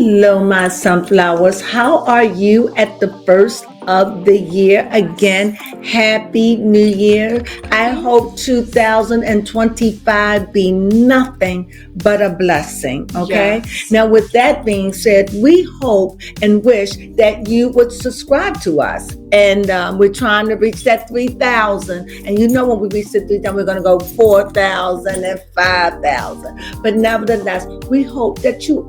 Hello, my sunflowers. How are you at the first of the year? Again, Happy New Year. I hope 2025 be nothing but a blessing. Okay. Yes. Now, with that being said, we hope and wish that you would subscribe to us. And we're trying to reach that 3,000. And you know, when we reach the 3,000, we're going to go 4,000 and 5,000. But nevertheless, we hope that you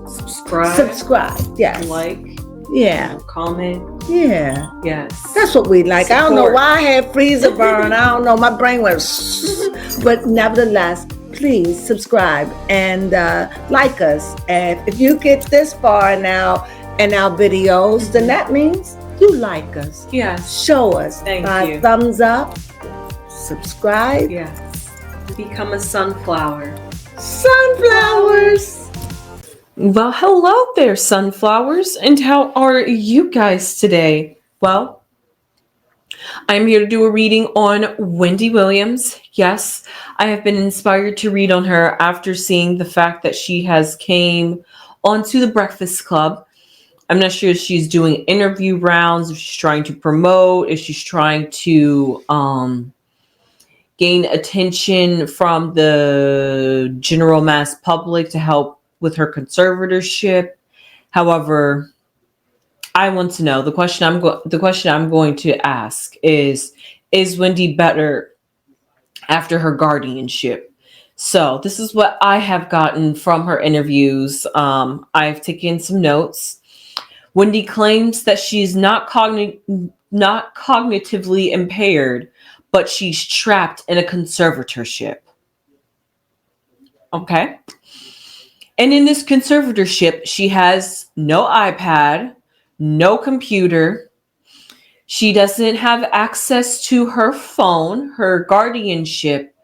subscribe. Yes. Like. Yeah. Comment. Yeah. Yes. That's what we like. Support. I don't know why I had freezer burn. I don't know. My brain went. But nevertheless, please subscribe and like us. And if you get this far now in our videos, then that means you like us. Yes. Show us Thank by you. thumbs up, subscribe. Yes. Become a sunflower. Sunflowers. Well, hello there, sunflowers, and how are you guys today? Well, I'm here to do a reading on Wendy Williams. Yes, I have been inspired to read on her after seeing the fact that she has came onto the Breakfast Club. I'm not sure if she's doing interview rounds, if she's trying to promote, if she's trying to gain attention from the general mass public to help with her conservatorship. However, I want to know, the question I'm going to ask is Wendy better after her guardianship? So this is what I have gotten from her interviews. I've taken some notes. Wendy claims that she's not cognitively impaired, but she's trapped in a conservatorship. Okay. And in this conservatorship, she has no iPad, no computer. She doesn't have access to her phone, her guardianship.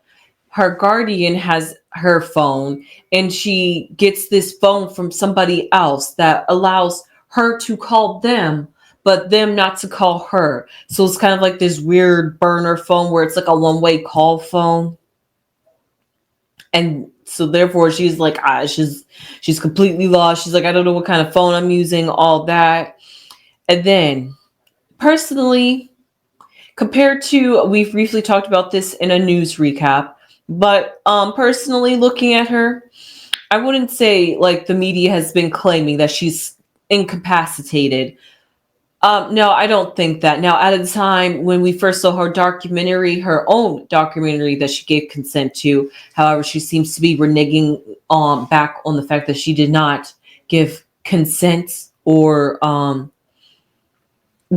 Her guardian has her phone, and she gets this phone from somebody else that allows her to call them, but them not to call her. So it's kind of like this weird burner phone where it's like a one-way call phone. And so therefore she's like, she's completely lost. She's like, I don't know what kind of phone I'm using, all that. And then personally, compared to, we've briefly talked about this in a news recap, but personally looking at her, I wouldn't say like the media has been claiming that she's incapacitated. No, I don't think that. Now, at the time when we first saw her documentary, her own documentary that she gave consent to, however, she seems to be reneging back on the fact that she did not give consent or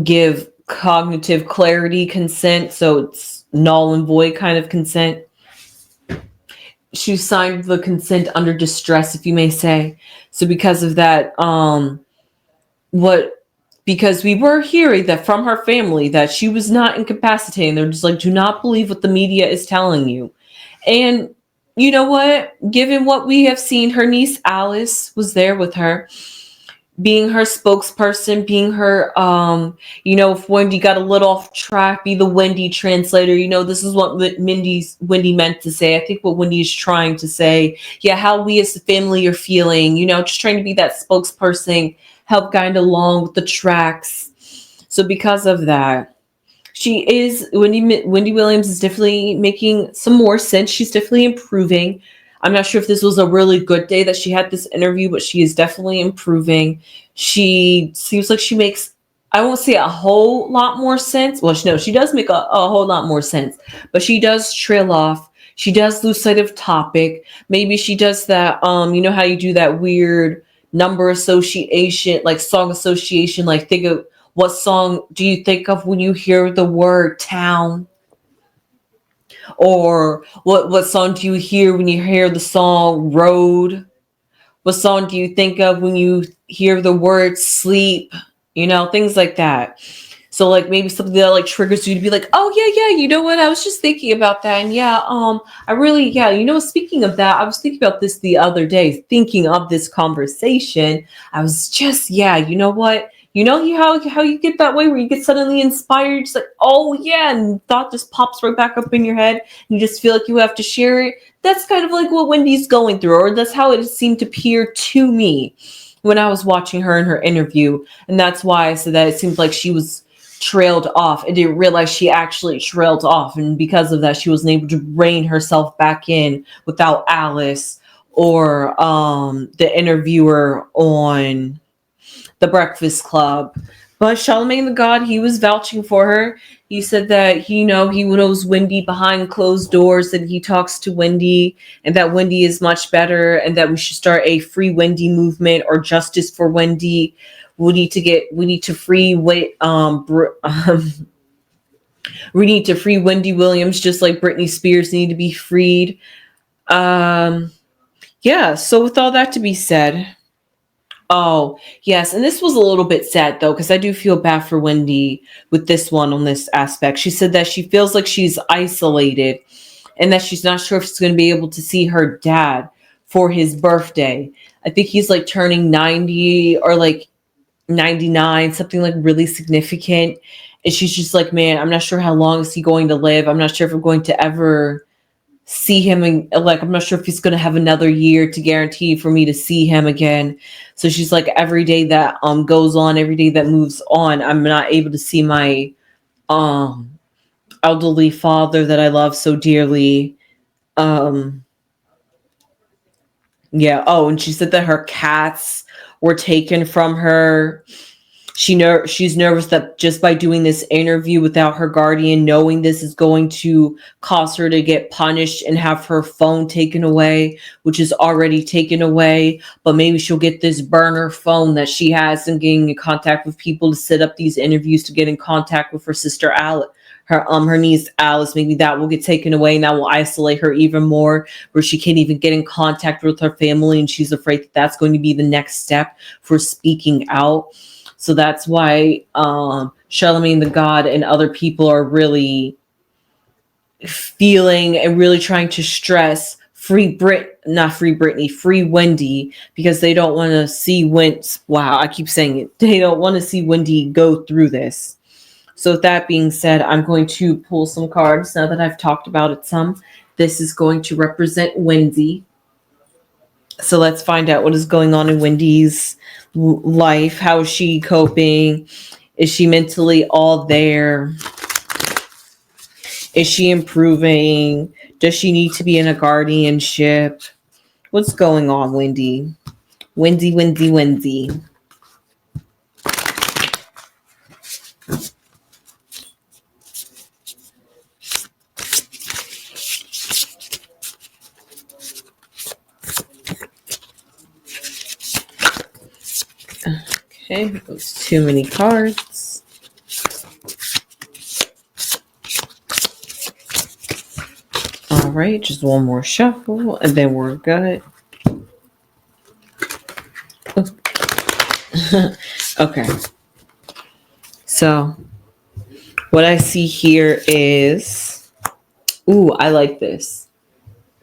give cognitive clarity consent. So it's null and void kind of consent. She signed the consent under distress, if you may say. So because of that, because we were hearing that from her family that she was not incapacitated. They're just like, do not believe what the media is telling you. And you know what? Given what we have seen, her niece Alice was there with her, being her spokesperson, being her, if Wendy got a little off track, be the Wendy translator. This is what Wendy meant to say. I think what Wendy is trying to say, how we as a family are feeling, just trying to be that spokesperson, help guide along with the tracks. So because of that, Wendy Williams is definitely making some more sense. She's definitely improving. I'm not sure if this was a really good day that she had this interview, but she is definitely improving. She seems like she makes, I won't say a whole lot more sense. Well, no, she does make a whole lot more sense, but she does trail off. She does lose sight of topic. Maybe she does that, how you do that weird number association, like song association, like think of what song do you think of when you hear the word town? Or what song do you hear when you hear the song road? What song do you think of when you hear the word sleep? Things like that. So like maybe something that like triggers you to be like, oh yeah, you know what? I was just thinking about that. And speaking of that, I was thinking about this the other day, thinking of this conversation. I was just, you know what? You know how you get that way where you get suddenly inspired, just like, oh yeah, and thought just pops right back up in your head, and you just feel like you have to share it. That's kind of like what Wendy's going through, or that's how it seemed to appear to me when I was watching her in her interview. And that's why I said that it seemed like she was trailed off. I didn't realize she actually trailed off, and because of that, she wasn't able to rein herself back in without Alice or the interviewer on the Breakfast Club. But Charlemagne the God, he was vouching for her. He said that he knows Wendy behind closed doors, and he talks to Wendy, and that Wendy is much better, and that we should start a free Wendy movement or justice for Wendy. We need to free we need to free Wendy Williams, just like Britney Spears need to be freed. Yeah. So with all that to be said. Oh, yes. And this was a little bit sad, though, because I do feel bad for Wendy with this one on this aspect. She said that she feels like she's isolated and that she's not sure if she's going to be able to see her dad for his birthday. I think he's like turning 90 or like 99, something like really significant. And she's just like, man, I'm not sure how long is he going to live. I'm not sure if I'm going to ever see him, and like I'm not sure if he's going to have another year to guarantee for me to see him again. So she's like, every day that goes on, every day that moves on, I'm not able to see my elderly father that I love so dearly. Yeah. Oh, and she said that her cats were taken from her. She's nervous that just by doing this interview without her guardian knowing this is going to cause her to get punished and have her phone taken away, which is already taken away. But maybe she'll get this burner phone that she has and getting in contact with people to set up these interviews to get in contact with her sister Alice, her niece Alice. Maybe that will get taken away and that will isolate her even more, where she can't even get in contact with her family, and she's afraid that that's going to be the next step for speaking out. So that's why Charlemagne the God and other people are really feeling and really trying to stress free Wendy, because they don't want to see I keep saying it. They don't want to see Wendy go through this. So with that being said, I'm going to pull some cards now that I've talked about it some. This is going to represent Wendy. So let's find out what is going on in Wendy's life. How is she coping? Is she mentally all there? Is she improving? Does she need to be in a guardianship? What's going on, Wendy? Wendy. Okay, there's too many cards. All right, just one more shuffle, and then we're good. Okay. So, what I see here is, I like this.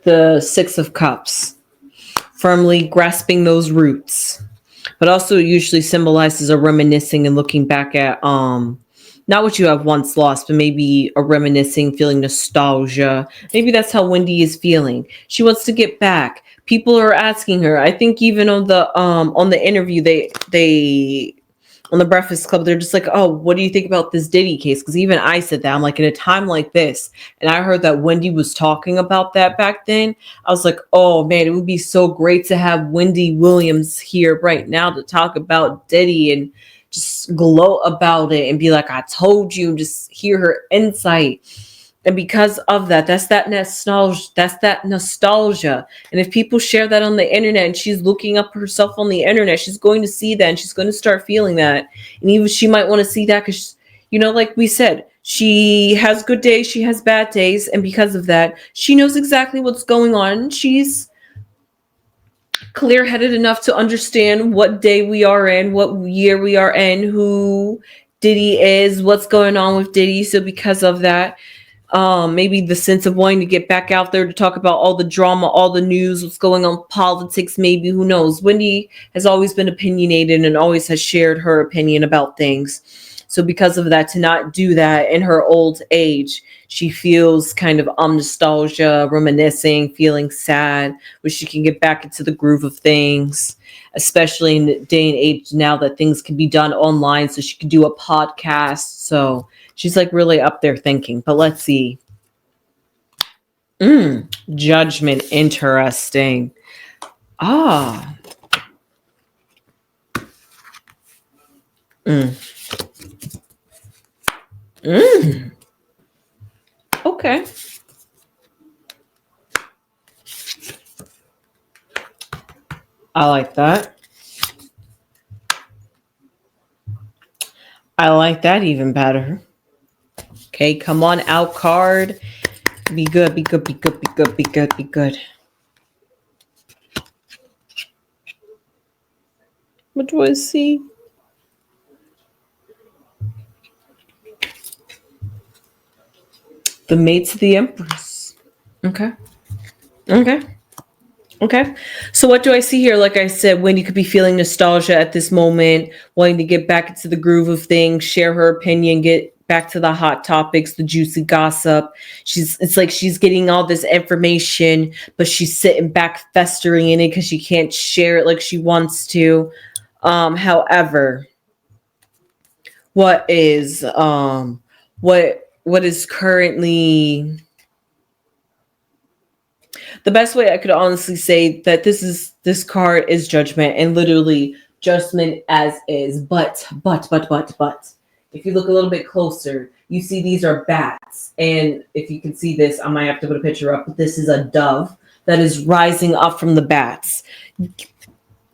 The Six of Cups. Firmly grasping those roots. But also usually symbolizes a reminiscing and looking back at not what you have once lost, but maybe a reminiscing, feeling nostalgia. Maybe that's how Wendy is feeling. She wants to get back. People are asking her. I think even on the interview, they on the Breakfast Club, they're just like, oh, what do you think about this Diddy case? Because even I said that. I'm like, in a time like this, and I heard that Wendy was talking about that back then, I was like, oh man, it would be so great to have Wendy Williams here right now to talk about Diddy and just glow about it and be like, I told you, just hear her insight. And because of that, that's that nostalgia. And if people share that on the internet and she's looking up herself on the internet, she's going to see that and she's going to start feeling that. And even she might want to see that because, like we said, she has good days, she has bad days. And because of that, she knows exactly what's going on. She's clear-headed enough to understand what day we are in, what year we are in, who Diddy is, what's going on with Diddy. So because of that, Maybe the sense of wanting to get back out there to talk about all the drama, all the news, what's going on, politics, maybe, who knows. Wendy has always been opinionated and always has shared her opinion about things. So because of that, to not do that in her old age, she feels kind of nostalgia, reminiscing, feeling sad, wish she can get back into the groove of things, especially in the day and age now that things can be done online. So she can do a podcast. So she's like really up there thinking. But let's see. Judgment. Interesting. Ah. Okay. I like that. I like that even better. Okay, come on out, card. Be good, be good, be good, be good, be good, be good. What do I see? The mates of the Empress. Okay. Okay. Okay. So what do I see here? Like I said, Wendy could be feeling nostalgia at this moment, wanting to get back into the groove of things, share her opinion, get back to the hot topics, the juicy gossip. It's like she's getting all this information, but she's sitting back festering in it because she can't share it like she wants to. However, what is currently the best way I could honestly say that this card is judgment, and literally judgment as is. But if you look a little bit closer, you see these are bats. And if you can see this, I might have to put a picture up, but this is a dove that is rising up from the bats.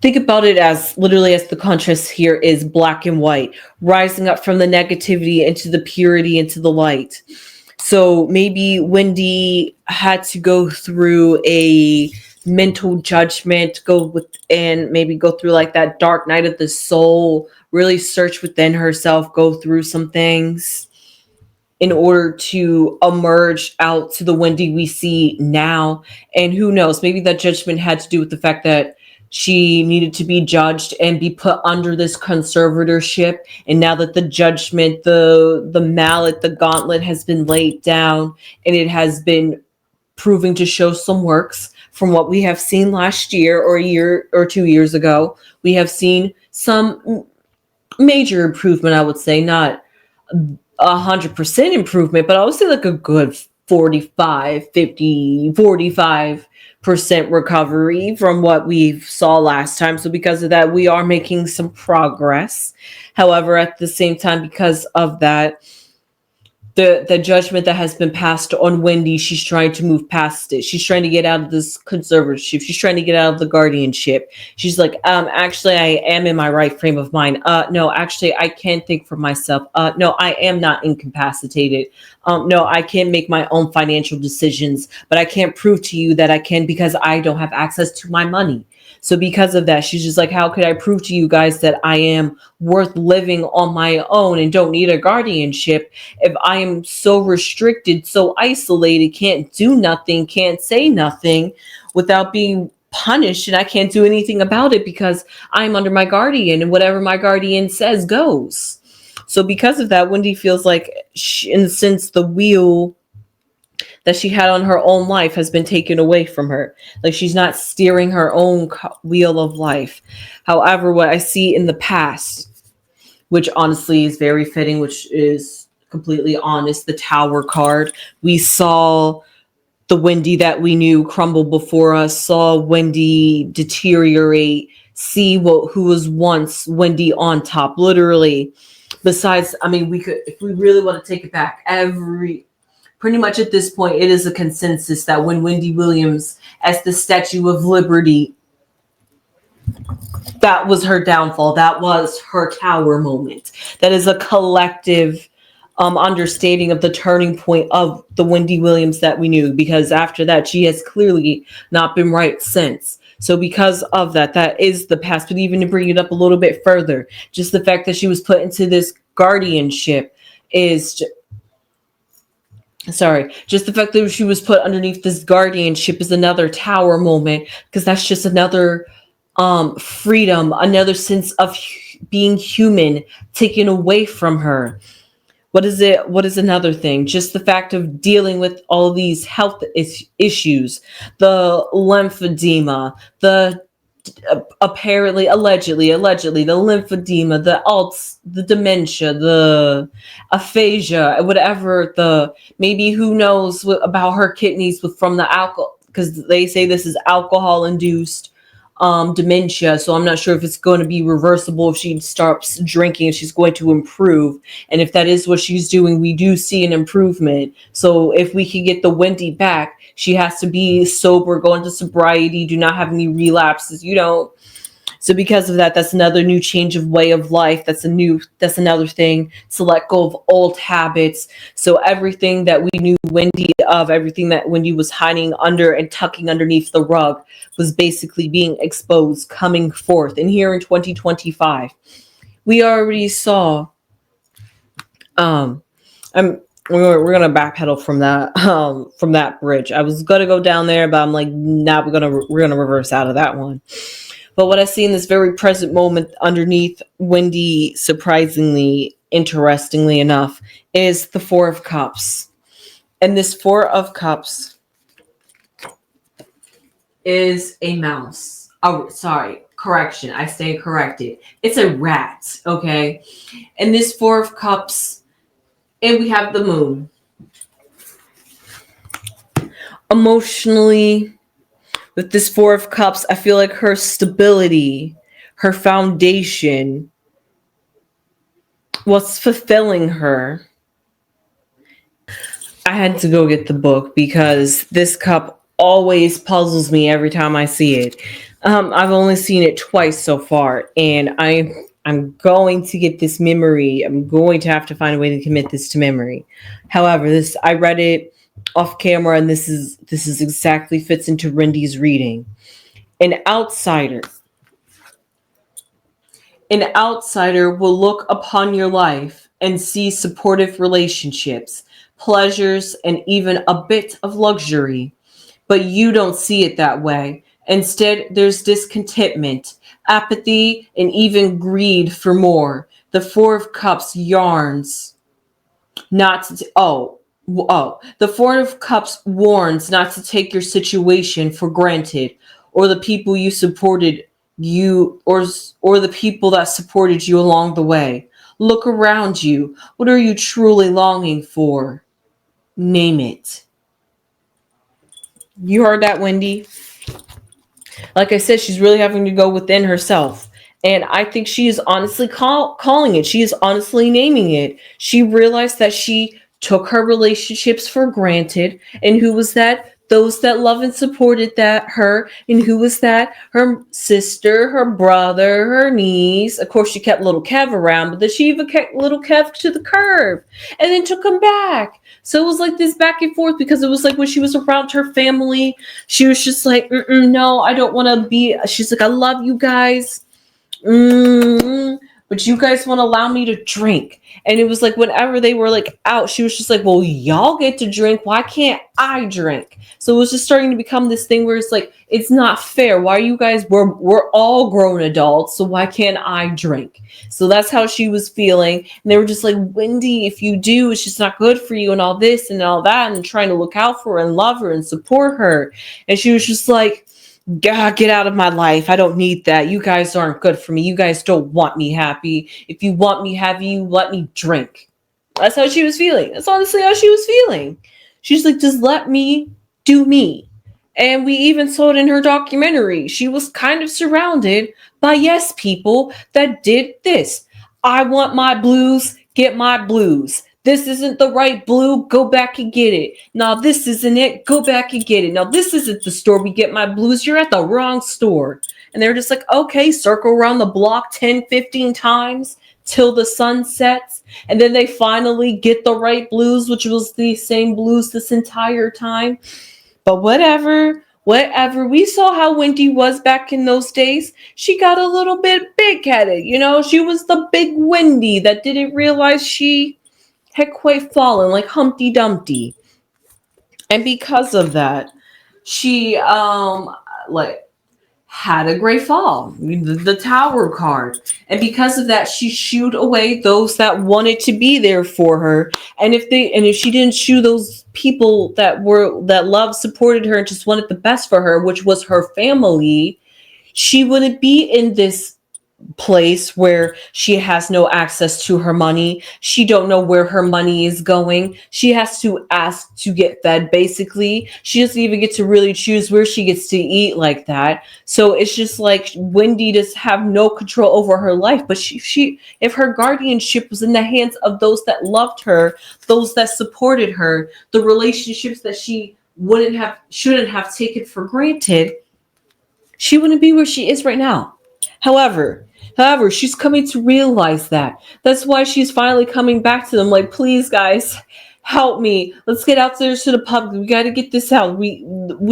Think about it as literally as the contrast here is black and white, rising up from the negativity into the purity, into the light. So maybe Wendy had to go through a mental judgment, maybe go through like that dark night of the soul, really search within herself, go through some things in order to emerge out to the Wendy we see now. And who knows, maybe that judgment had to do with the fact that she needed to be judged and be put under this conservatorship. And now that the judgment, the mallet, the gauntlet has been laid down, and it has been proving to show some works from what we have seen last year or a year or 2 years ago. We have seen some major improvement, I would say, not 100% improvement, but I would say like a good 45, 50, 45% recovery from what we saw last time. So because of that, we are making some progress. However, at the same time, because of that, the judgment that has been passed on Wendy, she's trying to move past it. She's trying to get out of this conservatorship. She's trying to get out of the guardianship. She's like, actually, I am in my right frame of mind. No, actually, I can think for myself. No, I am not incapacitated. No, I can make my own financial decisions, but I can't prove to you that I can because I don't have access to my money. So because of that, she's just like, how could I prove to you guys that I am worth living on my own and don't need a guardianship if I am so restricted, so isolated, can't do nothing, can't say nothing without being punished, and I can't do anything about it because I'm under my guardian, and whatever my guardian says goes. So because of that, Wendy feels like in a sense the wheel that she had on her own life has been taken away from her. Like she's not steering her own wheel of life. However, what I see in the past, which honestly is very fitting, which is completely honest, the Tower card, we saw the Wendy that we knew crumble before us, saw Wendy deteriorate, see who was once Wendy on top, literally. Besides, I mean, we could, if we really want to take it back, pretty much at this point, it is a consensus that when Wendy Williams, as the Statue of Liberty, that was her downfall. That was her tower moment. That is a collective understanding of the turning point of the Wendy Williams that we knew, because after that, she has clearly not been right since. So because of that, that is the past. But even to bring it up a little bit further, just the fact that she was put into this guardianship is sorry, just the fact that she was put underneath this guardianship is another tower moment, because that's just another freedom, another sense of being human taken away from her. What is another thing? Just the fact of dealing with all these health issues, the lymphedema, the apparently allegedly the lymphedema, the alts, the dementia, the aphasia, whatever, the maybe, who knows about her kidneys with from the alcohol, because they say this is alcohol induced dementia. So I'm not sure if it's going to be reversible if she starts drinking, if she's going to improve. And if that is what she's doing, we do see an improvement. So if we can get the Wendy back, she has to be sober, go into sobriety, do not have any relapses, So because of that, that's another new change of way of life. That's another thing, to let go of old habits. So everything that we knew Wendy of, everything that Wendy was hiding under and tucking underneath the rug, was basically being exposed, coming forth. And here in 2025, we already saw, we're gonna backpedal from that bridge. I was gonna go down there, but I'm like, nah, we're gonna reverse out of that one. But what I see in this very present moment underneath Wendy, surprisingly, interestingly enough, is the Four of Cups. And this Four of Cups is a mouse. Oh, sorry. Correction. I stand corrected. It's a rat. Okay. And this Four of Cups, and we have the moon. Emotionally, with this Four of Cups, I feel like her stability, her foundation, what's fulfilling her. I had to go get the book because this cup always puzzles me every time I see it. I've only seen it twice so far, and I'm going to get this memory. I'm going to have to find a way to commit this to memory. However, I read it off camera, and this is exactly fits into Wendy's reading. An outsider will look upon your life and see supportive relationships, pleasures, and even a bit of luxury. But you don't see it that way. Instead, there's discontentment, apathy, and even greed for more. The Four of Cups yarns not to the Four of Cups warns not to take your situation for granted, or the people you supported you, or the people that supported you along the way. Look around you. What are you truly longing for? Name it. You heard that, Wendy? Like I said, she's really having to go within herself. And I think she is honestly calling it. She is honestly naming it. She realized that she took her relationships for granted. And who was that? Those that love and supported her. And who was that? Her sister, her brother, her niece. Of course, she kept little Kev around, but then she even kept little Kev to the curb and then took him back. So it was like this back and forth, because it was like when she was around her family, she was just like, no, I don't want to be. She's like, I love you guys. But you guys won't allow me to drink. And it was like whenever they were like out, she was just like, well, y'all get to drink. Why can't I drink? So it was just starting to become this thing where it's like, it's not fair. Why are you guys, we're all grown adults, so why can't I drink? So that's how she was feeling. And they were just like, Wendy, if you do, it's just not good for you, and all this and all that, and trying to look out for her and love her and support her. And she was just like, God, get out of my life. I don't need that. You guys aren't good for me. You guys don't want me happy. If you want me happy, you let me drink. That's how she was feeling. That's honestly how she was feeling. She's like, just let me do me. And we even saw it in her documentary. She was kind of surrounded by yes people that did this. I want my blues, get my blues. This isn't the right blue, go back and get it. Now this isn't it, go back and get it. Now this isn't the store we get my blues, you're at the wrong store. And they're just like, okay, circle around the block 10, 15 times till the sun sets. And then they finally get the right blues, which was the same blues this entire time. But whatever. We saw how Wendy was back in those days. She got a little bit big-headed, She was the big Wendy that didn't realize she had quite fallen like Humpty Dumpty. And because of that, she like had a great fall, the tower card. And because of that, she shooed away those that wanted to be there for her. And if she didn't shoo those people that loved, supported her, and just wanted the best for her, which was her family, she wouldn't be in this place where she has no access to her money. She don't know where her money is going. She has to ask to get fed, basically. She doesn't even get to really choose where she gets to eat like that. So it's just like Wendy does have no control over her life. But she if her guardianship was in the hands of those that loved her, those that supported her, the relationships that she shouldn't have taken for granted, she wouldn't be where she is right now. However, she's coming to realize that. That's why she's finally coming back to them. Like, please, guys, help me. Let's get out there to the public. We got to get this out. We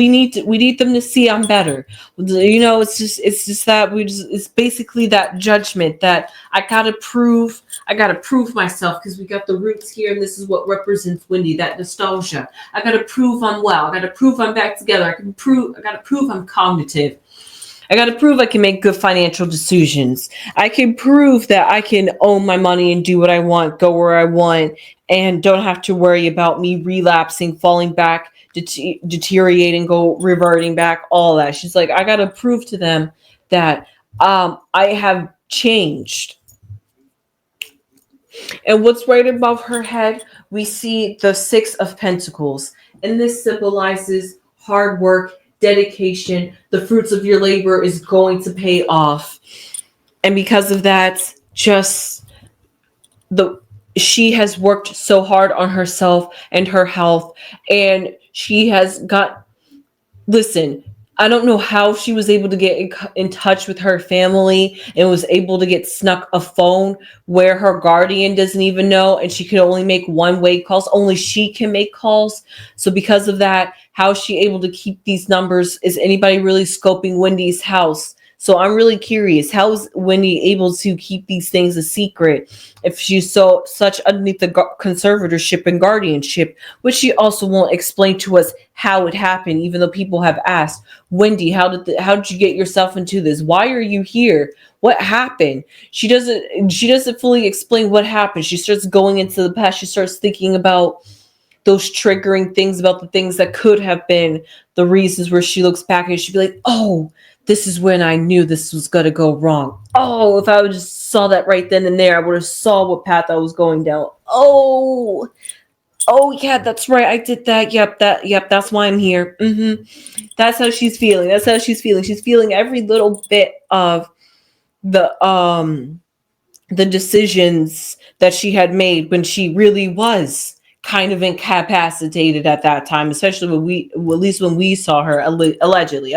need them to see I'm better. It's just that it's basically that judgment that I gotta prove myself because we got the roots here, and this is what represents Wendy. That nostalgia. I gotta prove I'm well. I gotta prove I'm back together. I gotta prove I'm cognitive. I got to prove I can make good financial decisions. I can prove that I can own my money and do what I want, go where I want, and don't have to worry about me relapsing, falling back, deteriorating, reverting back, all that. She's like, I got to prove to them that I have changed. And what's right above her head, we see the Six of Pentacles. And this symbolizes hard work, dedication. The fruits of your labor is going to pay off. And because of that, just the she has worked so hard on herself and her health, and she has got, listen, I don't know how she was able to get in touch with her family and was able to get snuck a phone where her guardian doesn't even know, and she could only make one-way calls. Only she can make calls. So because of that, how is she able to keep these numbers? Is anybody really scoping Wendy's house? So I'm really curious, how is Wendy able to keep these things a secret if she's such underneath the conservatorship and guardianship, which she also won't explain to us how it happened, even though people have asked, Wendy, how did you get yourself into this? Why are you here? What happened? She doesn't fully explain what happened. She starts going into the past. She starts thinking about those triggering things, about the things that could have been the reasons, where she looks back and she'd be like, oh, this is when I knew this was going to go wrong. Oh, if I would just saw that right then and there, I would have saw what path I was going down. Oh yeah, that's right. I did that. Yep, that's why I'm here. That's how she's feeling. That's how she's feeling. She's feeling every little bit of the decisions that she had made when she really was kind of incapacitated at that time, especially at least when we saw her, allegedly.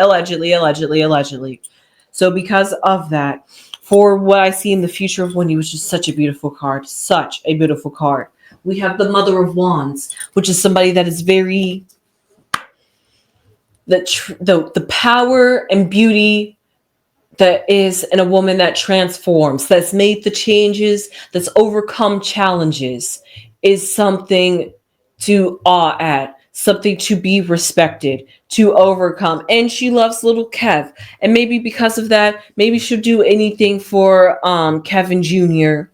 So because of that, for what I see in the future of Wendy, which is such a beautiful card, such a beautiful card. We have the Mother of Wands, which is somebody that is very the power and beauty that is in a woman that transforms, that's made the changes, that's overcome challenges, is something to awe at, something to be respected, to overcome. And she loves little Kev. And maybe because of that, maybe she'll do anything for Kevin Jr.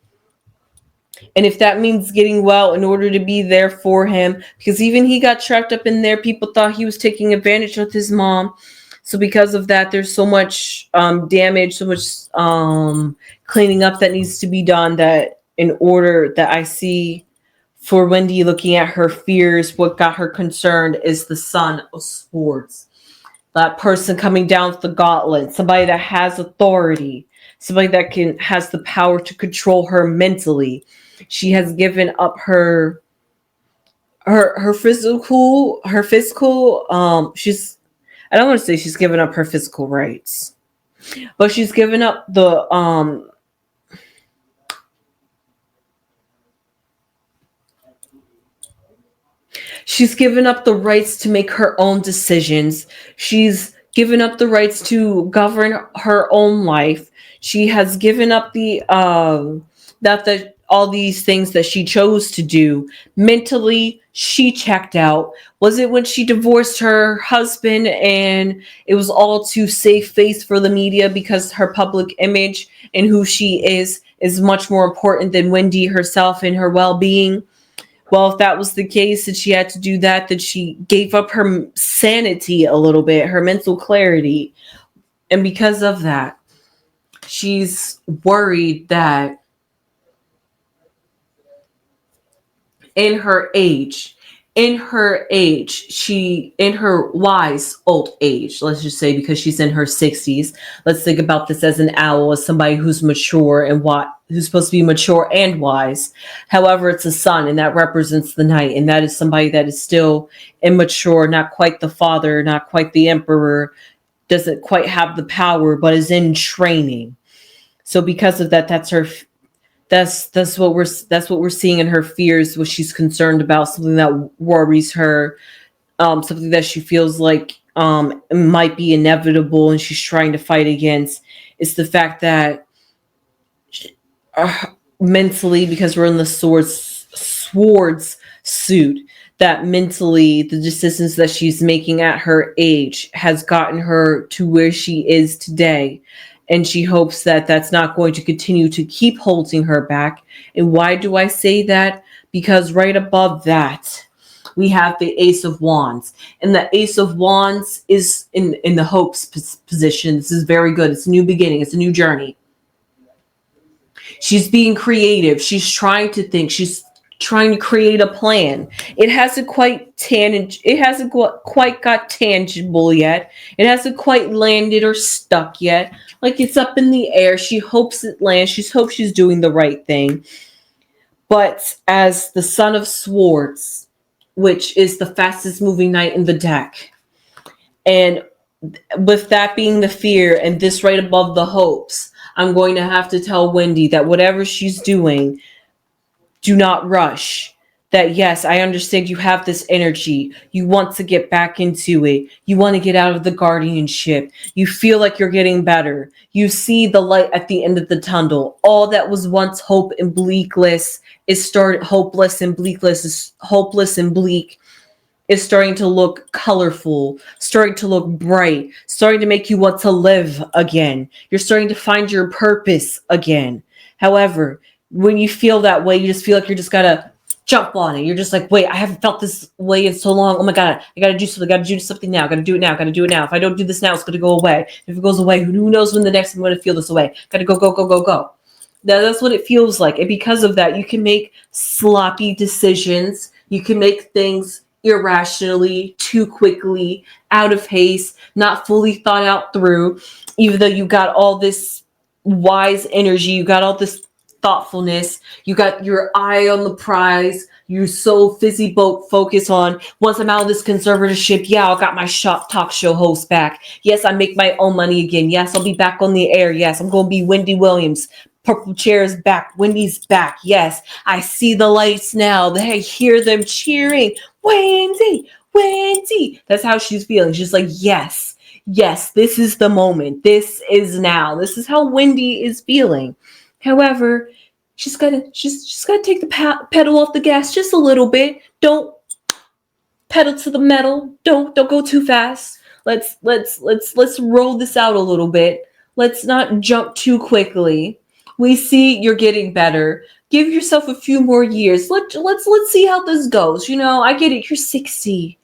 And if that means getting well in order to be there for him, because even he got trapped up in there, people thought he was taking advantage of his mom. So because of that, there's so much damage, so much cleaning up that needs to be done, that in order that I see for Wendy looking at her fears, what got her concerned is the Son of Swords. That person coming down with the gauntlet, somebody that has authority, somebody that has the power to control her mentally. She has given up her physical, she's, I don't want to say she's given up her physical rights, but she's given up she's given up the rights to make her own decisions. She's given up the rights to govern her own life. She has given up the all these things that she chose to do. Mentally, she checked out. Was it when she divorced her husband and it was all to save face for the media because her public image and who she is much more important than Wendy herself and her well-being? Well, if that was the case and she had to do that, then she gave up her sanity a little bit, her mental clarity. And because of that, she's worried that in her age, in her wise old age, let's just say, because she's in her 60s. Let's think about this as an owl, as somebody who's mature and who's supposed to be mature and wise. However, it's a sun, and that represents the night, and that is somebody that is still immature, not quite the father, not quite the emperor, doesn't quite have the power, but is in training. So because of that, that's what we're seeing in her fears, what she's concerned about, something that worries her, something that she feels like might be inevitable and she's trying to fight against. It's the fact that mentally, because we're in the swords suit, that mentally the decisions that she's making at her age has gotten her to where she is today. And she hopes that that's not going to continue to keep holding her back. And why do I say that? Because right above that, we have the Ace of Wands. And the Ace of Wands is in the hopes position. This is very good. It's a new beginning. It's a new journey. She's being creative. She's trying to think. She's trying to create a plan. It hasn't quite got tangible yet. It hasn't quite landed or stuck yet. Like, it's up in the air. She hopes it lands. She hopes she's doing the right thing. But as the Son of Swords, which is the fastest moving knight in the deck, and with that being the fear and this right above the hopes, I'm going to have to tell Wendy that whatever she's doing, do not rush. That, yes, I understand you have this energy. You want to get back into it. You want to get out of the guardianship. You feel like you're getting better. You see the light at the end of the tunnel. All that was once hope and bleakless hopeless and bleak is starting to look colorful, starting to look bright, starting to make you want to live again. You're starting to find your purpose again. However, when you feel that way, you just feel like you're just gotta jump on it. You're just like, wait, I haven't felt this way in so long. Oh my God, I gotta do something. I gotta do something now. I gotta do it now. I gotta do it now. If I don't do this now, it's gonna go away. If it goes away, who knows when the next I'm gonna feel this way. Gotta go. That's what it feels like. And because of that, you can make sloppy decisions. You can make things irrationally, too quickly, out of haste, not fully thought out through. Even though you got all this wise energy, you got all this thoughtfulness, you got your eye on the prize, you're so focused on, once I'm out of this conservatorship, yeah, I got my talk show host back. Yes, I make my own money again. Yes, I'll be back on the air. Yes, I'm going to be Wendy Williams. Purple chair is back. Wendy's back. Yes, I see the lights now. I hear them cheering. Wendy. That's how she's feeling. She's like, yes, this is the moment. This is now. This is how Wendy is feeling. However, she's gotta take the pedal off the gas just a little bit. Don't pedal to the metal. Don't go too fast. Let's roll this out a little bit. Let's not jump too quickly. We see you're getting better. Give yourself a few more years. Let's see how this goes. You know, I get it. You're 60.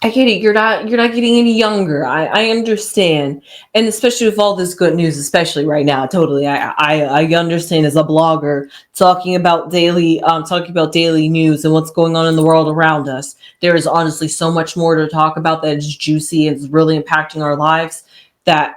I get it. You're not getting any younger. I understand. And especially with all this good news, especially right now, totally. I understand as a blogger talking about daily news and what's going on in the world around us. There is honestly so much more to talk about that is juicy and is really impacting our lives, that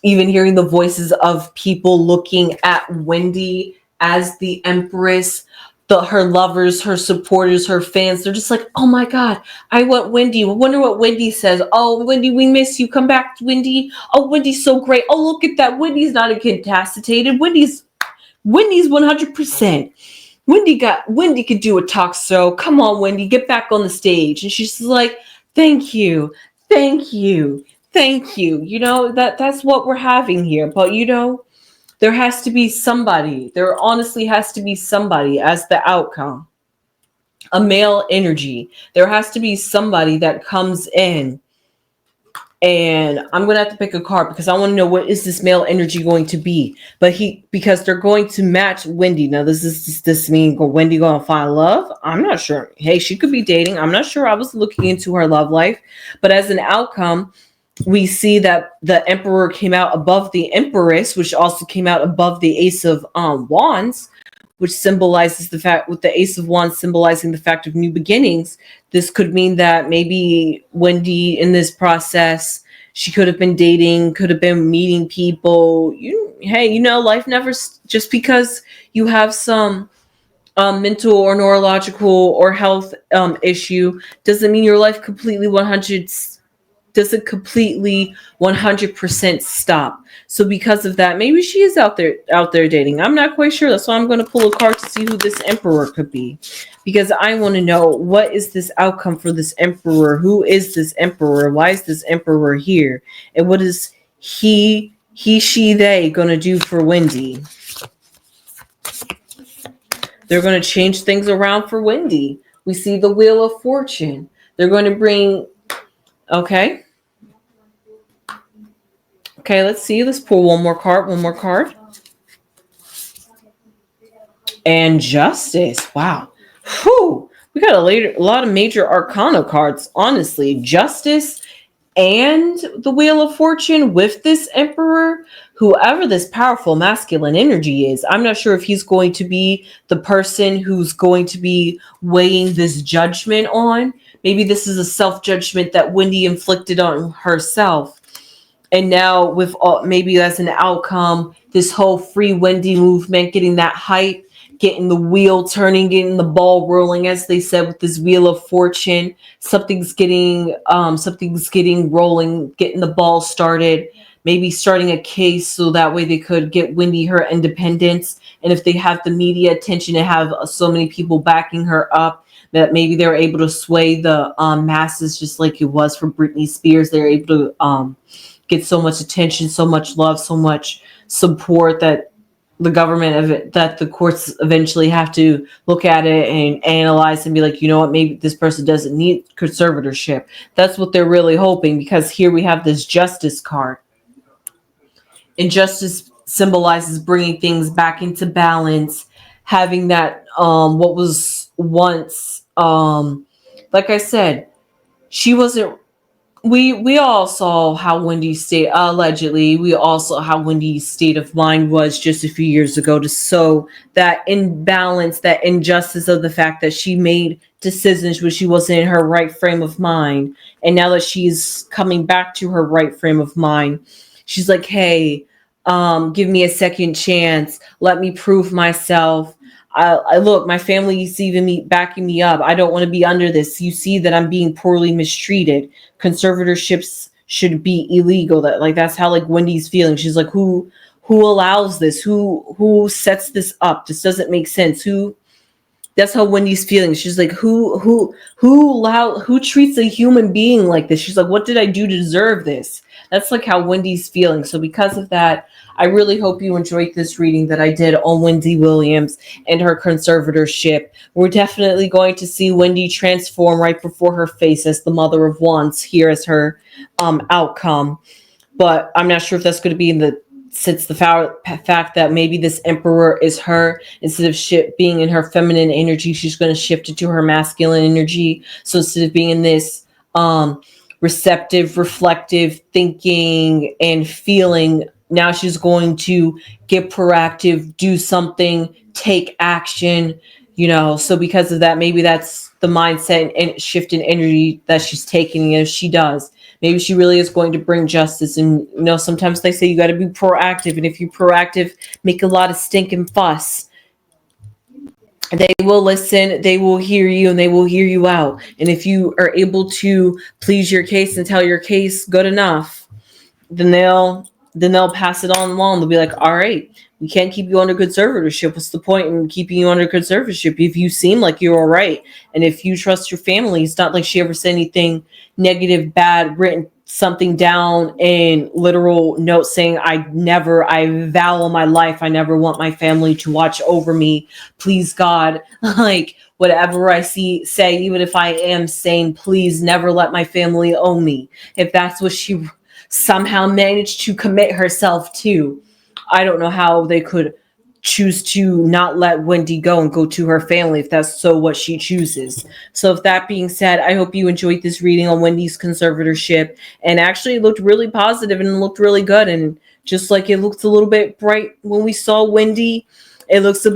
even hearing the voices of people looking at Wendy as the Empress, her lovers, her supporters, her fans, they're just like, oh my God, I want Wendy. I wonder what Wendy says. Oh, Wendy, we miss you. Come back, Wendy. Oh, Wendy's so great. Oh, look at that. Wendy's not incapacitated. Wendy's 100%. Wendy could do a talk show. Come on, Wendy, get back on the stage. And she's like, thank you. You know, that's what we're having here. But you know, There has to be somebody. There honestly has to be somebody as the outcome. A male energy. There has to be somebody that comes in, and I'm gonna have to pick a card because I want to know what is this male energy going to be. But because they're going to match Wendy. Now, does this mean Wendy gonna find love? I'm not sure. Hey, she could be dating. I'm not sure. I was looking into her love life, but as an outcome, we see that the Emperor came out above the Empress, which also came out above the Ace of Wands, which symbolizes the fact, with the Ace of Wands symbolizing the fact of new beginnings. This could mean that maybe Wendy in this process, she could have been dating, could have been meeting people. Life never, just because you have some mental or neurological or health issue doesn't mean your life completely 100 doesn't completely 100% stop. So because of that, maybe she is out there dating. I'm not quite sure. That's why I'm going to pull a card to see who this Emperor could be, because I want to know, what is this outcome for this Emperor? Who is this Emperor? Why is this Emperor here? And what is he, she, they going to do for Wendy? They're going to change things around for Wendy. We see the Wheel of Fortune. They're going to bring, okay, let's see. Let's pull one more card. And Justice. Wow. Whew. We got a lot of major arcana cards, honestly. Justice and the Wheel of Fortune with this Emperor. Whoever this powerful masculine energy is, I'm not sure if he's going to be the person who's going to be weighing this judgment on. Maybe this is a self-judgment that Wendy inflicted on herself. And now with maybe as an outcome, this whole Free Wendy movement, getting that hype, getting the wheel turning, getting the ball rolling, as they said, with this Wheel of Fortune. Something's getting rolling, getting the ball started, maybe starting a case so that way they could get Wendy her independence. And if they have the media attention and have so many people backing her up, that maybe they're able to sway the masses, just like it was for Britney Spears. They're able to get so much attention, so much love, so much support that the government, that the courts eventually have to look at it and analyze and be like, you know what, maybe this person doesn't need conservatorship. That's what they're really hoping, because here we have this Justice card. And Justice symbolizes bringing things back into balance, having that what was once, like I said, she wasn't. We all saw how Wendy's state, allegedly, we all saw how Wendy's state of mind was just a few years ago, to sow that imbalance, that injustice of the fact that she made decisions when she wasn't in her right frame of mind. And now that she's coming back to her right frame of mind, she's like, hey, give me a second chance. Let me prove myself. I look, my family's even backing me up. I don't want to be under this. You see that I'm being poorly mistreated. Conservatorships should be illegal. That's how Wendy's feeling. She's like, who allows this? Who sets this up? This doesn't make sense. That's how Wendy's feeling. She's like, who treats a human being like this? She's like, what did I do to deserve this? That's how Wendy's feeling. So because of that, I really hope you enjoyed this reading that I did on Wendy Williams and her conservatorship. We're definitely going to see Wendy transform right before her face as the Mother of Wands here as her outcome. But I'm not sure if that's going to be since the fact that maybe this Emperor is her, instead of being in her feminine energy, she's going to shift it to her masculine energy. So instead of being in this receptive, reflective thinking and feeling, now she's going to get proactive, do something, take action, so because of that, maybe that's the mindset and shift in energy that she's taking. And if she does, maybe she really is going to bring justice. And sometimes they say you got to be proactive, and if you're proactive, make a lot of stinking fuss, they will listen, they will hear you, and they will hear you out. And if you are able to please your case and tell your case good enough, then they'll pass it on along. They'll be like, all right, we can't keep you under conservatorship. What's the point in keeping you under conservatorship if you seem like you're all right? And if you trust your family, it's not like she ever said anything negative, bad, written something down in literal notes saying, I vow on my life, I never want my family to watch over me. Please, God, like whatever I say, even if I am sane, please never let my family own me. If that's what she somehow managed to commit herself to, I don't know how they could choose to not let Wendy go and go to her family if that's so what she chooses. So if that being said, I hope you enjoyed this reading on Wendy's conservatorship, and actually it looked really positive and it looked really good, and just like it looked a little bit bright when we saw Wendy, it looks a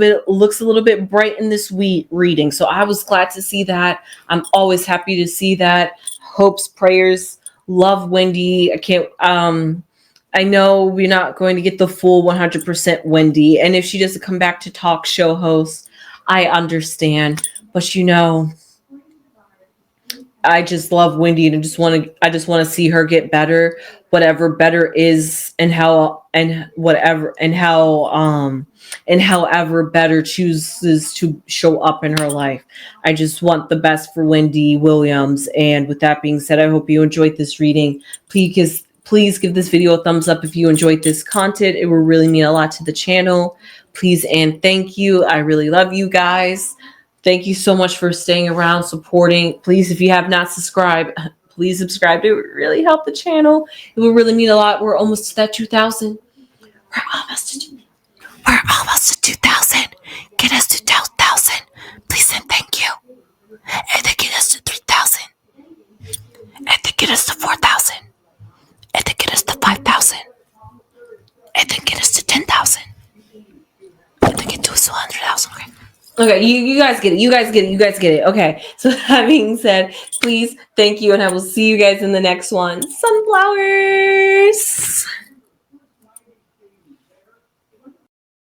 little bit bright in this reading. So I was glad to see that. I'm always happy to see that. Hopes, prayers, love Wendy. I know we're not going to get the full 100% Wendy. And if she doesn't come back to talk show host, I understand. But I just love Wendy, and I just want to see her get better, whatever better is, and however better chooses to show up in her life. I just want the best for Wendy Williams. And with that being said, I hope you enjoyed this reading. Please give this video a thumbs up if you enjoyed this content. It will really mean a lot to the channel. Please and thank you. I really love you guys. Thank you so much for staying around, supporting. Please, if you have not subscribed, please subscribe. It would really help the channel. It will really mean a lot. We're almost to that 2,000. We're almost to 2,000. Get us to 2,000. Please and thank you. And then get us to 3,000. And then get us to 4,000. And then get us to 5,000. And then get us to 10,000. And then get us to 100,000. Okay, you guys get it. You guys get it. Okay, so that being said, please, thank you, and I will see you guys in the next one. Sunflowers!